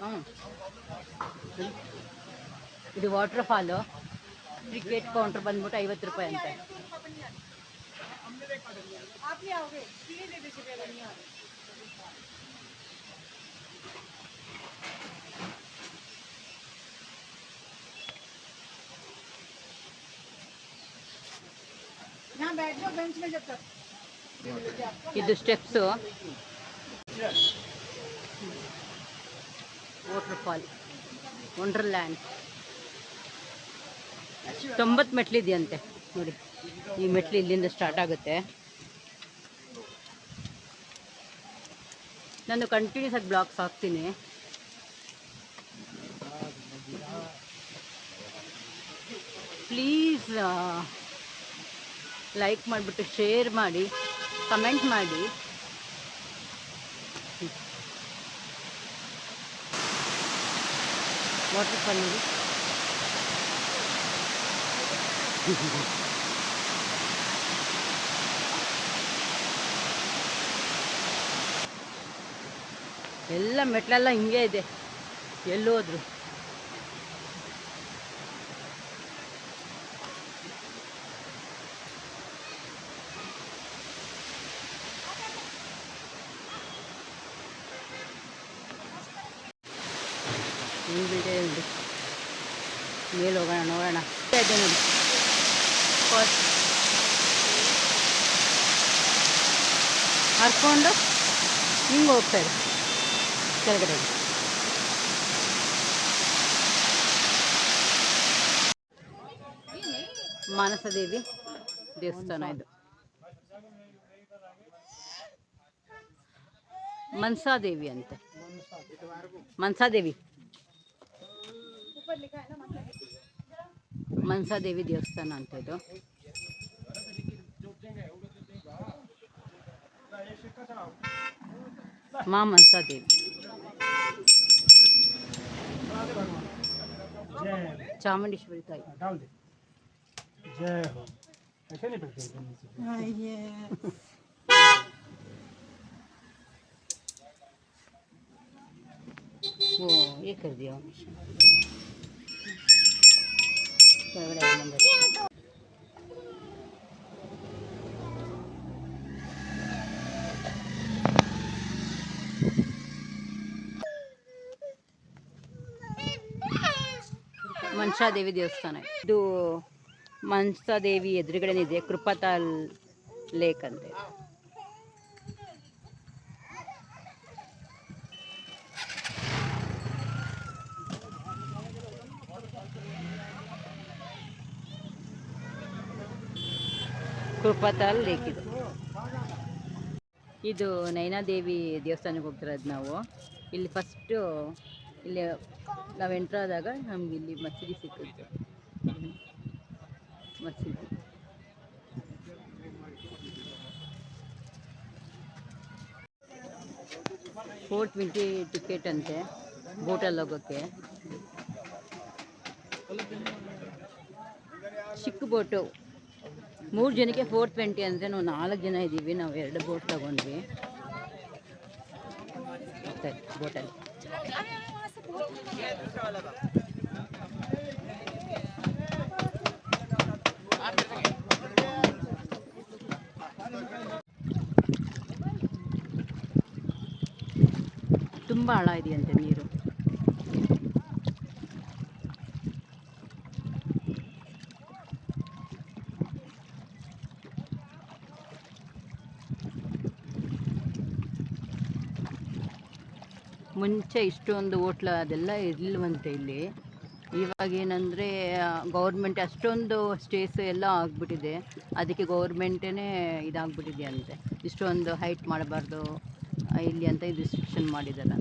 ಹ್ಞೂ ಇದು water fall. Ticket counter ಬಂದ್ಬಿಟ್ಟು 50 ರೂಪಾಯಿ ಅಂತೆ. ಇದು ಸ್ಟೆಪ್ಸು, ವಾಟರ್ ಫಾಲ್, ವಂಡರ್ಲ್ಯಾಂಡ್. 90 ಮೆಟ್ಲಿದೆಯಂತೆ ನೋಡಿ. ಈ ಮೆಟ್ಲು ಇಲ್ಲಿಂದ ಸ್ಟಾರ್ಟ್ ಆಗುತ್ತೆ. ನಾನು ಕಂಟಿನ್ಯೂಸ್ ಆಗಿ ಬ್ಲಾಗ್ಸ್ ಹಾಕ್ತೀನಿ. ಪ್ಲೀಸ್ ಲೈಕ್ ಮಾಡಿಬಿಟ್ಟು ಶೇರ್ ಮಾಡಿ, ಕಮೆಂಟ್ ಮಾಡಿ. ವಾಟರ್ ಫಾಲ್ ನೋಡಿ. ಎಲ್ಲ ಮೆಟ್ಲೆಲ್ಲ ಹಿಂಗೆ ಇದೆ, ಎಲ್ಲೋದ್ರು. ಹಿಂಗಿದೆ ನೋಡಿ. ಮೇಲೆ ಹೋಗೋಣ, ನೋಡೋಣ. ಇದೆ ನೋಡಿ ಹರ್ಕೊಂಡು ಹಿಂಗೆ ಹೋಗ್ತಾರೆ ಕೆಳಗಡೆ. ಮಾನಸದೇವಿ ದೇವಸ್ಥಾನ ಇದು. ಮನ್ಸಾದೇವಿ ಅಂತೆ, ಮನ್ಸಾದೇವಿ ಮನ್ಸಾದೇವಿ ದೇವಸ್ಥಾನ ಅಂತ ಇದು. ಮಾ ಮನ್ಸಾದೇವಿ, ಚಾಮುಂಡೇಶ್ವರಿ ತಾಯಿ. ओ ये कर दिया ಮನ್ಸಾದೇವಿ ದೇವಸ್ಥಾನ ಇದು. ಮನ್ಸಾದೇವಿ ಎದುರುಗಡೆ ಇದೆ ಕೃಪಾತಾಲ್ ಲೇಕ್ ಅಂತೆ. ಕೃಪಾತಾಲ್ ಲೇಕ್ ಇದು. ಇದು ನಯನಾದೇವಿ ದೇವಸ್ಥಾನಕ್ಕೆ ಹೋಗ್ತಿರೋದು ನಾವು. ಇಲ್ಲಿ ಫಸ್ಟು ಇಲ್ಲಿ ನಾವು ಎಂಟ್ರ್ ಆದಾಗ ನಮ್ಗೆ ಇಲ್ಲಿ ಮಸೀದಿ ಸಿಕ್ಕುತ್ತೆ. ಮಸೀದಿ $420 ಟಿಕೆಟ್ ಅಂತೆ ಬೋಟಲ್ಲಿ ಹೋಗೋಕ್ಕೆ. ಚಿಕ್ಕ ಬೋಟು, 3 ಜನಕ್ಕೆ 420 ಅಂದರೆ ನಾವು 4 ಜನ ಇದ್ದೀವಿ. ನಾವು 2 ಬೋಟ್ ತಗೊಂಡ್ವಿ ಬೋಟಲ್ಲಿ. ತುಂಬ ಆಳ ಇದೆಯಂತೆ ನೀರು. ಮುಂಚೆ ಇಷ್ಟೊಂದು ಹೋಟ್ಲ ಅದೆಲ್ಲ ಇರಲಿಲ್ವಂತೆ ಇಲ್ಲಿ. ಇವಾಗ ಏನಂದರೆ ಗೌರ್ಮೆಂಟ್ ಅಷ್ಟೊಂದು ಸ್ಟೇಸ್ ಎಲ್ಲ ಆಗಿಬಿಟ್ಟಿದೆ. ಅದಕ್ಕೆ ಗೌರ್ಮೆಂಟೇ ಇದಾಗ್ಬಿಟ್ಟಿದೆ ಅಂತೆ, ಇಷ್ಟೊಂದು ಹೈಟ್ ಮಾಡಬಾರ್ದು ಇಲ್ಲಿ ಅಂತ ರಿಸ್ಟ್ರಿಕ್ಷನ್ ಮಾಡಿದ್ದಾರೆ.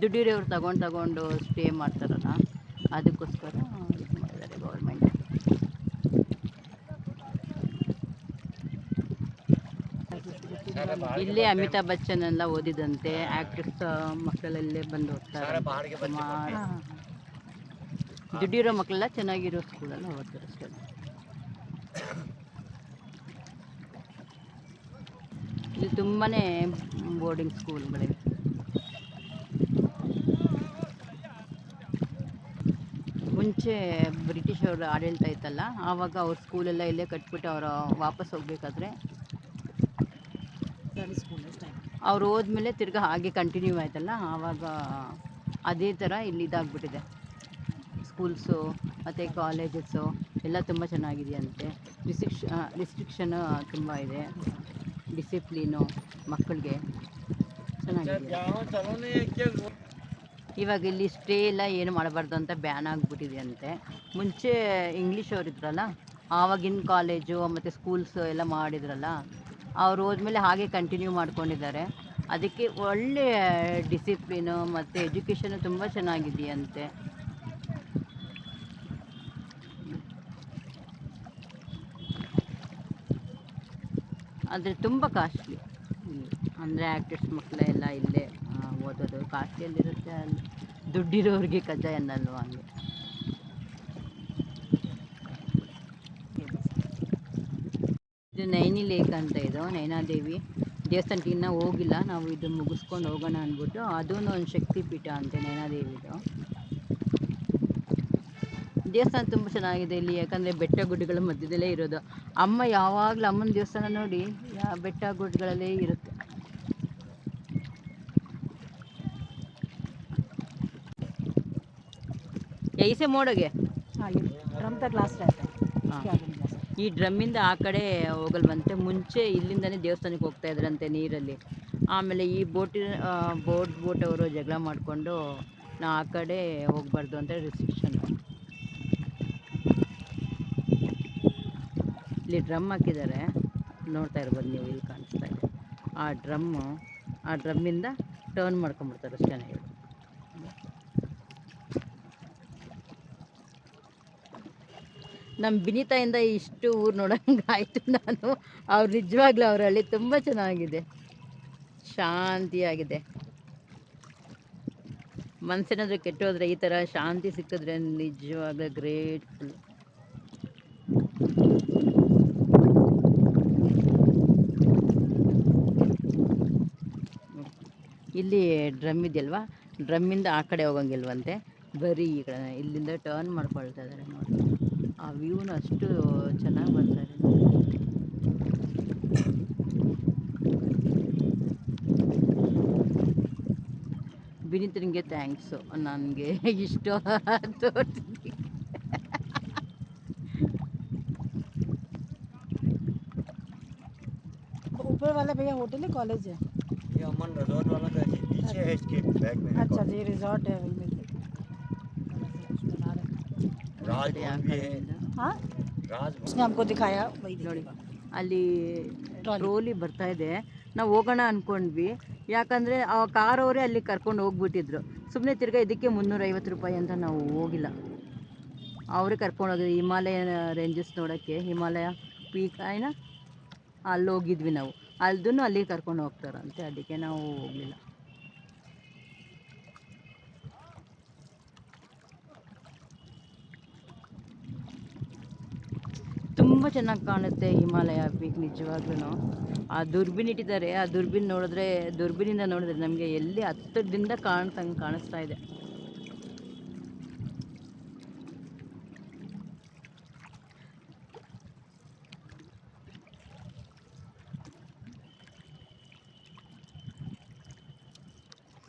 ದುಡ್ಡಿರೋರು ತಗೊಂಡು ಸ್ಟೇ ಮಾಡ್ತಾರಲ್ಲ, ಅದಕ್ಕೋಸ್ಕರ ಇದು ಮಾಡಿದ್ದಾರೆ ಗೌರ್ಮೆಂಟ್. ಇಲ್ಲೇ ಅಮಿತಾಬ್ ಬಚ್ಚನ್ ಎಲ್ಲ ಓದಿದಂತೆ, ಆ್ಯಕ್ಟ್ರೆಸ್ ಮಕ್ಕಳಲ್ಲೇ ಬಂದು ಓದ್ತಾರೆ. ದುಡ್ಡಿರೋ ಮಕ್ಕಳೆಲ್ಲ ಚೆನ್ನಾಗಿರೋ ಸ್ಕೂಲೆಲ್ಲ ಓದ್ತಾರೆ ಅಷ್ಟೇ. ಇಲ್ಲಿ ತುಂಬಾ ಬೋರ್ಡಿಂಗ್ ಸ್ಕೂಲ್ಗಳಿವೆ. ಮುಂಚೆ ಬ್ರಿಟಿಷ್ ಅವ್ರ ಆಡಳಿತ ಇತ್ತಲ್ಲ, ಆವಾಗ ಅವ್ರ ಸ್ಕೂಲೆಲ್ಲ ಇಲ್ಲೇ ಕಟ್ಬಿಟ್ಟು ಅವರು ವಾಪಸ್ ಹೋಗ್ಬೇಕಾದ್ರೆ ಅವ್ರು ಹೋದ್ಮೇಲೆ ತಿರ್ಗಾ ಹಾಗೆ ಕಂಟಿನ್ಯೂ ಆಯ್ತಲ್ಲ, ಆವಾಗ ಅದೇ ಥರ ಇಲ್ಲಿ ಇದಾಗ್ಬಿಟ್ಟಿದೆ. ಸ್ಕೂಲ್ಸು ಮತ್ತು ಕಾಲೇಜಸ್ಸು ಎಲ್ಲ ತುಂಬ ಚೆನ್ನಾಗಿದೆಯಂತೆ. ರಿಸ್ಟ್ರಿಕ್ಷನ್ನು ತುಂಬ ಇದೆ, ಡಿಸಿಪ್ಲೀನು ಮಕ್ಕಳಿಗೆ ಚೆನ್ನಾಗಿದೆ. ಇವಾಗ ಇಲ್ಲಿ ಸ್ಟೇ ಎಲ್ಲ ಏನು ಮಾಡಬಾರ್ದು ಅಂತ ಬ್ಯಾನ್ ಆಗಿಬಿಟ್ಟಿದೆಯಂತೆ. ಮುಂಚೆ ಇಂಗ್ಲೀಷ್ ಅವ್ರು ಇದ್ರಲ್ಲ, ಆವಾಗಿನ ಕಾಲೇಜು ಮತ್ತು ಸ್ಕೂಲ್ಸ್ ಎಲ್ಲ ಮಾಡಿದ್ರಲ್ಲ, ಅವ್ರು ಹೋದ್ಮೇಲೆ ಹಾಗೆ ಕಂಟಿನ್ಯೂ ಮಾಡ್ಕೊಂಡಿದ್ದಾರೆ. ಅದಕ್ಕೆ ಒಳ್ಳೆ ಡಿಸಿಪ್ಲಿನು ಮತ್ತು ಎಜುಕೇಷನು ತುಂಬ ಚೆನ್ನಾಗಿದೆಯಂತೆ. ಆದರೆ ತುಂಬ ಕಾಸ್ಟ್ಲಿ ಅಂದರೆ ಆ್ಯಕ್ಟರ್ಸ್ ಮಕ್ಕಳೆಲ್ಲ ಇಲ್ಲೇ ಓದೋದು ಕಾಸ್ಟ್ಲಿಯಲ್ಲಿರುತ್ತೆ. ಅಲ್ಲಿ ದುಡ್ಡಿರೋರಿಗೆ ಕಜ್ಜಾಯ ಅನ್ನಲ್ವ, ಹಂಗೆ. ಇದು ನೈನಿ ಲೇಕ್ ಅಂತ, ಇದು ನೈನಾದೇವಿ ದೇವಸ್ಥಾನಕ್ಕೆ ಇನ್ನೂ ಹೋಗಿಲ್ಲ ನಾವು. ಇದು ಮುಗಿಸ್ಕೊಂಡು ಹೋಗೋಣ ಅಂದ್ಬಿಟ್ಟು, ಅದೂ ಒಂದು ಶಕ್ತಿ ಪೀಠ ಅಂತೆ ನೈನಾದೇವಿದು. ದೇವಸ್ಥಾನ ತುಂಬ ಚೆನ್ನಾಗಿದೆ ಇಲ್ಲಿ, ಯಾಕಂದರೆ ಬೆಟ್ಟ ಗುಡ್ಡಗಳ ಮಧ್ಯದಲ್ಲೇ ಇರೋದು. ಅಮ್ಮ ಯಾವಾಗಲೂ ಅಮ್ಮನ ದೇವಸ್ಥಾನ ನೋಡಿ ಬೆಟ್ಟ ಗುಡ್ಡಗಳಲ್ಲೇ ಇರುತ್ತೆ. ऐसे मोड़ोगे ड्रम तक ग्लास रहता है, उसके आगे नहीं जा सकते. ಈ ಡ್ರಮ್ಮಿಂದ ಆ ಕಡೆ ಹೋಗಲ್ವಂತೆ. ಮುಂಚೆ ಇಲ್ಲಿಂದನೇ ದೇವಸ್ಥಾನಕ್ಕೆ ಹೋಗ್ತಾ ಇದ್ರಂತೆ ನೀರಲ್ಲಿ. ಆಮೇಲೆ ಈ ಬೋಟ್ ಅವರು ಜಗಳ ಮಾಡಿಕೊಂಡು ನಾ ಆ ಕಡೆ ಹೋಗ್ಬಾರ್ದು ಅಂತ ರಿಸ್ಟ್ರಿಕ್ಷನ್. ಇಲ್ಲಿ ಡ್ರಮ್ ಹಾಕಿದ್ದಾರೆ, ನೋಡ್ತಾ ಇರ್ಬೋದು ನೀವು, ಇಲ್ಲಿ ಕಾಣಿಸ್ತಾ ಇದೆ ಆ ಡ್ರಮ್ಮಿಂದ ಟರ್ನ್ ಮಾಡ್ಕೊಂಬಿಡ್ತಾರೆ ಅಷ್ಟೇ. ಹೇಳಿ, ನಮ್ಮ ಬಿನಿತಾಯಿಂದ ಇಷ್ಟು ಊರು ನೋಡೋಂಗಾಯ್ತು ನಾನು. ಅವ್ರು ನಿಜವಾಗ್ಲೂ ಅವ್ರ ಹಳ್ಳಿ ತುಂಬ ಚೆನ್ನಾಗಿದೆ, ಶಾಂತಿಯಾಗಿದೆ. ಮನಸ್ಸೇನಾದರೂ ಕೆಟ್ಟೋದ್ರೆ ಈ ಥರ ಶಾಂತಿ ಸಿಕ್ಕಿದ್ರೆ ನಿಜವಾಗ್ಲೂ ಗ್ರೇಟ್ಫುಲ್. ಇಲ್ಲಿ ಡ್ರಮ್ ಇದೆಯಲ್ವಾ, ಡ್ರಮ್ಮಿಂದ ಆ ಕಡೆ ಹೋಗಂಗಿಲ್ವಂತೆ, ಬರೀ ಈ ಕಡೆ ಇಲ್ಲಿಂದ ಟರ್ನ್ ಮಾಡ್ಕೊಳ್ತಾ ಇದ್ದಾರೆ ನೋಡಿ. ಆ ವ್ಯೂನು ಅಷ್ಟು ಚೆನ್ನಾಗಿ ಬರ್ತಾ ಇದೆ. ವಿನೀತನಿಗೆ ಥ್ಯಾಂಕ್ಸು, ನನಗೆ ಇಷ್ಟ ತೋರಿಸಿ. ऊपर वाला भैया होटल है, कॉलेज है? ये अमन रिजॉर्ट वाला का पीछे है, इसके बैक में है. अच्छा जी, रिजॉर्ट है वही में. राजभवन भी है. हाँ, राजभवन उसने हमको दिखाया वही ನೋಡಿ, दिखेगा. ಅಲ್ಲಿ ಟ್ರೋಲಿ ಬರ್ತಾ ಇದೆ. ನಾವು ಹೋಗೋಣ ಅಂದ್ಕೊಂಡ್ವಿ, ಯಾಕಂದರೆ ಆ ಕಾರ್ ಅವರೇ ಅಲ್ಲಿ ಕರ್ಕೊಂಡು ಹೋಗ್ಬಿಟ್ಟಿದ್ರು. ಸುಮ್ಮನೆ ತಿರ್ಗಾ ಇದಕ್ಕೆ 350 ರೂಪಾಯಿ ಅಂತ ನಾವು ಹೋಗಿಲ್ಲ. ಅವರೇ ಕರ್ಕೊಂಡೋದ್ರು ಹಿಮಾಲಯ ರೇಂಜಸ್ ನೋಡೋಕ್ಕೆ, ಹಿಮಾಲಯ ಪೀಕ್ ಅಲ್ಲಿ ಹೋಗಿದ್ವಿ ನಾವು. ಅಲ್ದೂ ಅಲ್ಲಿಗೆ ಕರ್ಕೊಂಡು ಹೋಗ್ತಾರಂತೆ, ಅದಕ್ಕೆ ನಾವು ಹೋಗಲಿಲ್ಲ. ತುಂಬ ಚೆನ್ನಾಗಿ ಕಾಣುತ್ತೆ ಹಿಮಾಲಯ ಪೀಕ್ ನಿಜವಾಗ್ಲೂ. ಆ ದುರ್ಬಿನ್ ಇಟ್ಟಿದ್ದಾರೆ, ಆ ದುರ್ಬಿನಿಂದ ನೋಡಿದ್ರೆ ನಮಗೆ ಎಲ್ಲಿ ಹತ್ತದಿಂದ ಕಾಣಿಸ್ತಾ ಇದೆ.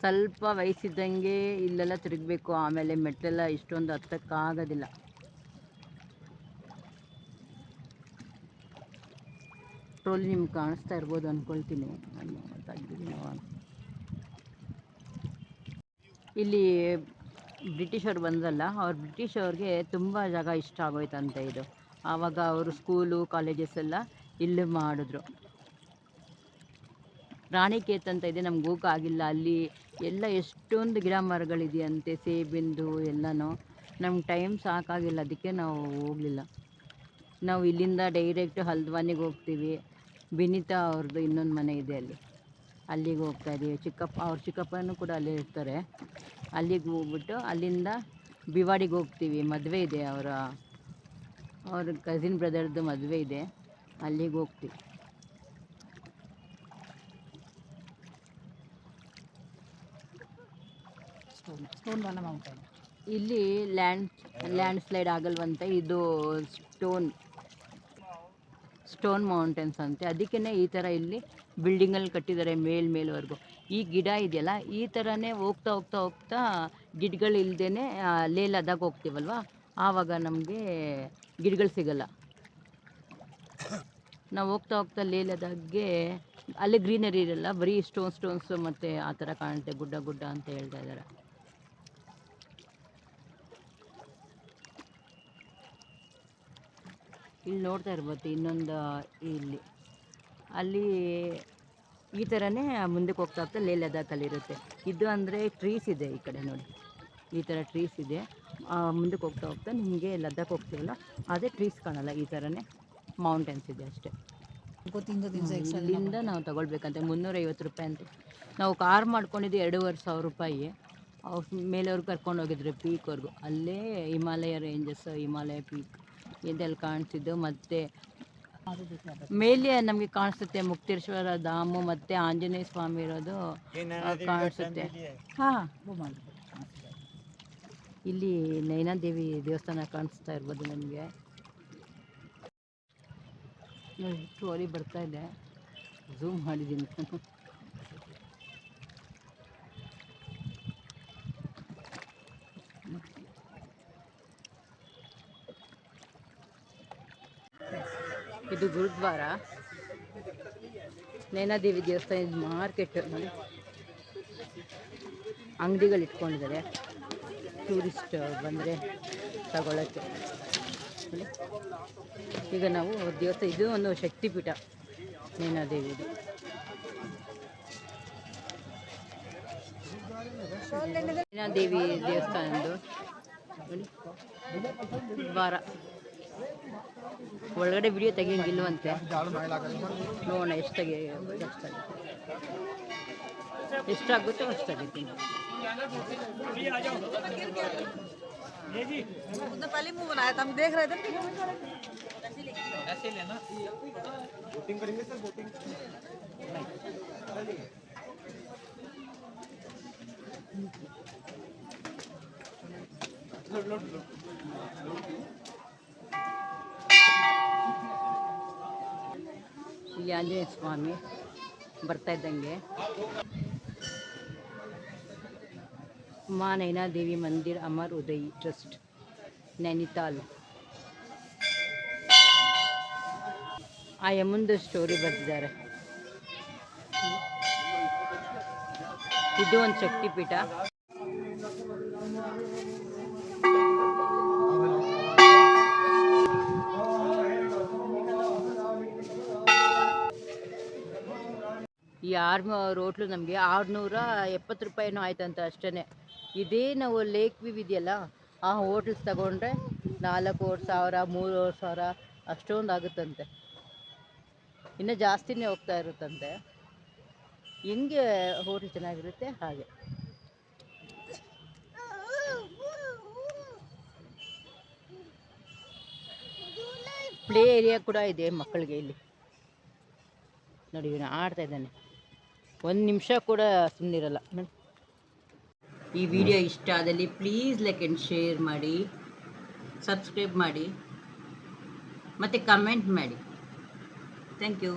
ಸ್ವಲ್ಪ ವಯಸ್ಸಿದ್ದಂಗೆ ಇಲ್ಲೆಲ್ಲ ತಿರುಗಬೇಕು, ಆಮೇಲೆ ಮೆಟ್ಲೆಲ್ಲ ಇಷ್ಟೊಂದು ಹತ್ತಕ್ಕಾಗೋದಿಲ್ಲ. ಟ್ರೋಲಿ ನಿಮ್ಗೆ ಕಾಣಿಸ್ತಾ ಇರ್ಬೋದು ಅಂದ್ಕೊಳ್ತೀನಿ, ನಾನು ತೆಗ್ದಿದ್ದೀನಿ. ಇಲ್ಲಿ ಬ್ರಿಟಿಷವ್ರು ಬಂದ್ರಲ್ಲ, ಬ್ರಿಟಿಷವ್ರಿಗೆ ತುಂಬ ಜಾಗ ಇಷ್ಟ ಆಗೋಯ್ತಂತೆ ಇದು. ಆವಾಗ ಅವರು ಸ್ಕೂಲು ಕಾಲೇಜಸ್ ಎಲ್ಲ ಇಲ್ಲಿ ಮಾಡಿದ್ರು. ರಾಣಿಕೇತ್ ಅಂತ ಇದೆ, ನಮ್ಗೆ ಹೋಗೋಕ್ಕಾಗಿಲ್ಲ. ಅಲ್ಲಿ ಎಲ್ಲ ಎಷ್ಟೊಂದು ಗಿಡ ಮರಗಳಿದೆಯಂತೆ, ಸೇಬಿಂದು ಎಲ್ಲನೂ. ನಮ್ಗೆ ಟೈಮ್ ಸಾಕಾಗಿಲ್ಲ, ಅದಕ್ಕೆ ನಾವು ಹೋಗಲಿಲ್ಲ. ನಾವು ಇಲ್ಲಿಂದ ಡೈರೆಕ್ಟ್ ಹಲ್ದ್ವಾನಿಗೆ ಹೋಗ್ತೀವಿ. ವಿನೀತಾ ಅವ್ರದ್ದು ಇನ್ನೊಂದು ಮನೆ ಇದೆ ಅಲ್ಲಿಗೆ ಹೋಗ್ತಾಯಿದ್ದೀವಿ. ಅವ್ರ ಚಿಕ್ಕಪ್ಪನೂ ಕೂಡ ಅಲ್ಲೇ ಇರ್ತಾರೆ. ಅಲ್ಲಿಗೆ ಹೋಗ್ಬಿಟ್ಟು ಅಲ್ಲಿಂದ ಬಿವಾಡಿಗೆ ಹೋಗ್ತೀವಿ. ಮದುವೆ ಇದೆ, ಅವ್ರ ಕಸಿನ್ ಬ್ರದರ್ದು ಮದುವೆ ಇದೆ, ಅಲ್ಲಿಗೆ ಹೋಗ್ತೀವಿ. ಸ್ಟೋನ್ ವಾಲ ಮೌಂಟೇನ್. ಇಲ್ಲಿ ಲ್ಯಾಂಡ್ ಸ್ಲೈಡ್ ಆಗಲ್ವಂತೆ, ಇದು ಸ್ಟೋನ್ ಮೌಂಟೇನ್ಸ್ ಅಂತೆ. ಅದಕ್ಕೇ ಈ ಥರ ಇಲ್ಲಿ ಬಿಲ್ಡಿಂಗಲ್ಲಿ ಕಟ್ಟಿದ್ದಾರೆ ಮೇಲ್ವರೆಗೂ. ಈ ಗಿಡ ಇದೆಯಲ್ಲ, ಈ ಥರನೇ ಹೋಗ್ತಾ ಹೋಗ್ತಾ ಹೋಗ್ತಾ ಗಿಡಗಳಿಲ್ದೇ ಲೇ ಲದಾಖ್ ಹೋಗ್ತೀವಲ್ವ, ಆವಾಗ ನಮಗೆ ಗಿಡಗಳು ಸಿಗಲ್ಲ. ನಾವು ಹೋಗ್ತಾ ಹೋಗ್ತಾ ಲೇ ಲದಾಖ್ಗೆ ಅಲ್ಲಿ ಗ್ರೀನರಿ ಇರಲ್ಲ, ಬರೀ ಸ್ಟೋನ್ಸು ಮತ್ತು ಆ ಥರ ಕಾಣುತ್ತೆ, ಗುಡ್ಡ ಅಂತ ಹೇಳ್ತಾ ಇದ್ದಾರೆ. ಇಲ್ಲಿ ನೋಡ್ತಾ ಇರ್ಬೋದು ಇನ್ನೊಂದು, ಅಲ್ಲಿ ಈ ಥರನೇ ಮುಂದಕ್ಕೆ ಹೋಗ್ತಾ ಹೋಗ್ತಾ ಲೇ ಲದಾಖಲ್ಲಿರುತ್ತೆ. ಇದು ಅಂದರೆ ಟ್ರೀಸ್ ಇದೆ, ಈ ಕಡೆ ನೋಡಿ ಈ ಥರ ಟ್ರೀಸ್ ಇದೆ. ಮುಂದಕ್ಕೆ ಹೋಗ್ತಾ ಹೋಗ್ತಾ ನಿಮಗೆ ಲದ್ದಾಖ್ ಹೋಗ್ತೀವಲ್ಲ ಅದೇ ಟ್ರೀಸ್ ಕಾಣಲ್ಲ, ಈ ಥರನೇ ಮೌಂಟೇನ್ಸ್ ಇದೆ ಅಷ್ಟೇ. ಇಲ್ಲಿಂದ ನಾವು ತೊಗೊಳ್ಬೇಕಂತೆ 350 ರೂಪಾಯಿ ಅಂತೆ. ನಾವು ಕಾರ್ ಮಾಡ್ಕೊಂಡಿದ್ದು 2,500 ರೂಪಾಯಿ. ಅವ್ರು ಮೇಲೆಯವ್ರು ಕರ್ಕೊಂಡು ಹೋಗಿದ್ರು ಪೀಕ್ವರೆಗೂ. ಅಲ್ಲೇ ಹಿಮಾಲಯ ರೇಂಜಸ್, ಹಿಮಾಲಯ ಪೀಕ್ ಇದೆಲ್ಲ ಕಾಣಿಸಿದ್ದು. ಮತ್ತು ಮೇಲೆ ನಮಗೆ ಕಾಣಿಸುತ್ತೆ ಮುಕ್ತೇಶ್ವರ ಧಾಮು ಮತ್ತು ಆಂಜನೇಯ ಸ್ವಾಮಿ ಇರೋದು ಕಾಣಿಸುತ್ತೆ. ಇಲ್ಲಿ ನೈನಾದೇವಿ ದೇವಸ್ಥಾನ ಕಾಣಿಸ್ತಾ ಇರ್ಬೋದು ನಮಗೆ. ಸ್ಟೋರಿ ಬರ್ತಾ ಇದೆ, ಝೂಮ್ ಮಾಡಿದ್ದೀನಿ ನಾನು. ಇದು ಗುರುದ್ವಾರ, ನೈನಾದೇವಿ ದೇವಸ್ಥಾನ. ಇದು ಮಾರ್ಕೆಟ್ ನೋಡಿ, ಅಂಗಡಿಗಳು ಇಟ್ಕೊಂಡಿದ್ದಾರೆ ಟೂರಿಸ್ಟ್ ಬಂದರೆ ತಗೊಳ್ಳೋಕ್ಕೆ. ಈಗ ನಾವು ದೇವಸ್ಥಾನ, ಇದು ಒಂದು ಶಕ್ತಿಪೀಠ ನೈನಾದೇವಿದು. ನೈನಾದೇವಿ ದೇವಸ್ಥಾನದ್ದು ನೋಡಿ ದ್ವಾರ. ಒಳಗಡೆ ವಿಡಿಯೋ ತೆಗಿಯಂಗಿಲ್ವಂತೆ, ನೋಡೋಣ ಎಷ್ಟಾಗುತ್ತೋ ಅಷ್ಟಾಗುತ್ತೆ. पहले मुंह बनाया था, हम देख रहे थे। ऐसे लेना, बोटिंग करेंगे सर, बोटिंग ಇಲ್ಲಿ ಆಂಜನೇಯ ಸ್ವಾಮಿ ಬರ್ತಾ ಇದ್ದಂಗೆ. माँ नैना देवी मंदिर अमर उदय ट्रस्ट नैनीताल. ಆ ಮುಂದೆ ಸ್ಟೋರಿ ಬರೆದಿದ್ದಾರೆ. ಇದು ಒಂದು ಶಕ್ತಿಪೀಠ. ಈ 600 ಹೋಟ್ಲು ನಮಗೆ 670 ರೂಪಾಯಿನೂ ಆಯ್ತಂತ ಅಷ್ಟೇ. ಇದೇ ನಾವು ಲೇಕ್ ವ್ಯೂ ಇದೆಯಲ್ಲ, ಆ ಹೋಟ್ಲ್ಸ್ ತಗೊಂಡ್ರೆ 4,000 3,000 ಅಷ್ಟೊಂದು ಆಗುತ್ತಂತೆ. ಇನ್ನೂ ಜಾಸ್ತಿನೇ ಹೋಗ್ತಾ ಇರುತ್ತಂತೆ. ಹೆಂಗೆ ಹೋಟ್ಲ್ ಚೆನ್ನಾಗಿರುತ್ತೆ ಹಾಗೆ. ಪ್ಲೇ ಏರಿಯಾ ಕೂಡ ಇದೆ ಮಕ್ಕಳಿಗೆ. ಇಲ್ಲಿ ನೋಡಿ ಇವನು ಆಡ್ತಾ ಇದ್ದಾನೆ, 1 ನಿಮಿಷ ಕೂಡ ಸುಮ್ಮನಿರಲ್ಲ. ಈ ವಿಡಿಯೋ ಇಷ್ಟ ಆದಲ್ಲಿ ಪ್ಲೀಸ್ ಲೈಕ್ ಆ್ಯಂಡ್ ಶೇರ್ ಮಾಡಿ, ಸಬ್ಸ್ಕ್ರೈಬ್ ಮಾಡಿ ಮತ್ತು ಕಮೆಂಟ್ ಮಾಡಿ. Thank you.